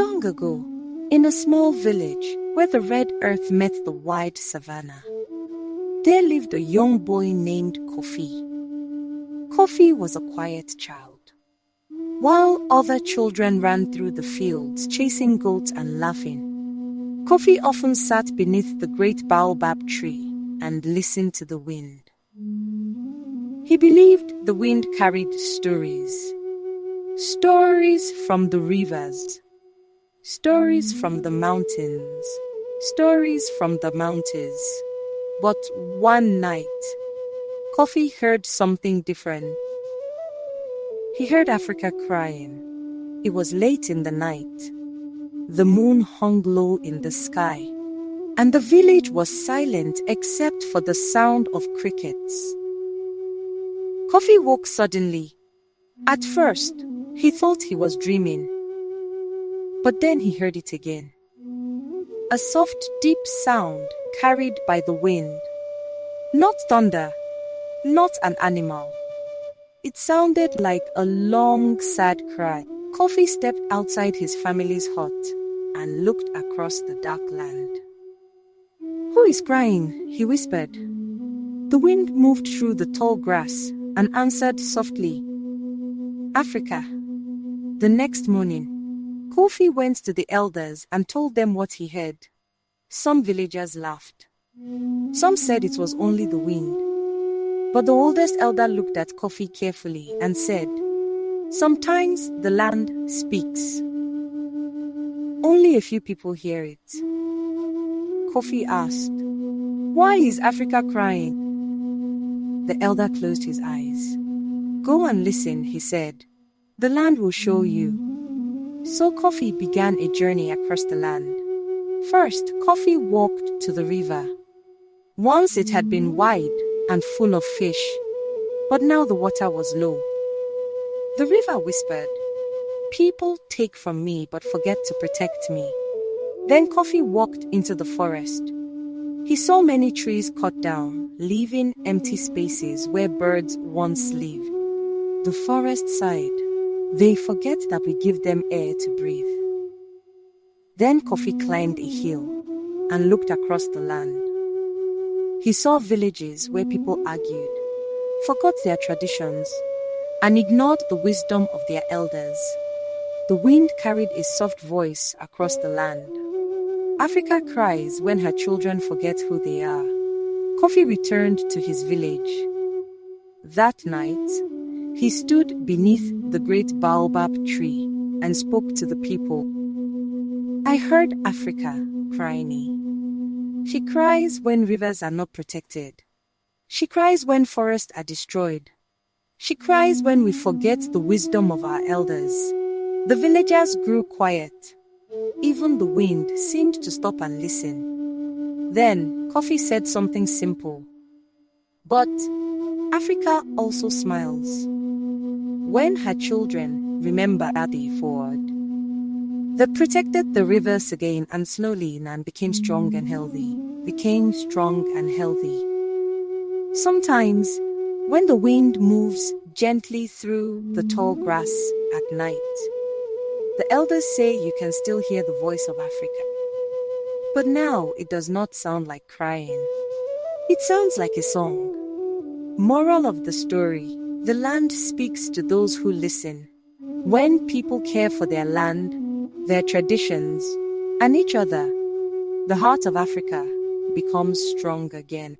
Long ago, in a small village where the red earth met the wide savannah, there lived a young boy named Kofi. Kofi was a quiet child. While other children ran through the fields chasing goats and laughing, Kofi often sat beneath the great baobab tree and listened to the wind. He believed the wind carried stories. Stories from the rivers, stories from the mountains, stories from the mountains. But one night, Kofi heard something different. He heard Africa crying. It was late in the night. The moon hung low in the sky, and the village was silent except for the sound of crickets. Kofi woke suddenly. At first, he thought he was dreaming. But then he heard it again. A soft, deep sound carried by the wind. Not thunder, not an animal. It sounded like a long, sad cry. Kofi stepped outside his family's hut and looked across the dark land. "Who is crying?" he whispered. The wind moved through the tall grass and answered softly, "Africa." The next morning, Kofi went to the elders and told them what he heard. Some villagers laughed. Some said it was only the wind. But the oldest elder looked at Kofi carefully and said, "Sometimes the land speaks. Only a few people hear it." Kofi asked, "Why is Africa crying?" The elder closed his eyes. "Go and listen," he said. "The land will show you." So Kofi began a journey across the land. First, Kofi walked to the river. Once it had been wide and full of fish, but now the water was low. The river whispered, "People take from me but forget to protect me." Then Kofi walked into the forest. He saw many trees cut down, leaving empty spaces where birds once lived. The forest sighed. "They forget that we give them air to breathe." Then Kofi climbed a hill and looked across the land. He saw villages where people argued, forgot their traditions, and ignored the wisdom of their elders. The wind carried a soft voice across the land. Africa cries when her children forget who they are. Kofi returned to his village. That night, he stood beneath the great baobab tree and spoke to the people. "I heard Africa crying. She cries when rivers are not protected. She cries when forests are destroyed. She cries when we forget the wisdom of our elders." The villagers grew quiet. Even the wind seemed to stop and listen. Then Kofi said something simple. "But Africa also smiles when her children remember that day forward." They protected the rivers again, and slowly Nan became strong and healthy. Sometimes, when the wind moves gently through the tall grass at night, the elders say you can still hear the voice of Africa. But now it does not sound like crying. It sounds like a song. Moral of the story: the land speaks to those who listen. When people care for their land, their traditions, and each other, the heart of Africa becomes strong again.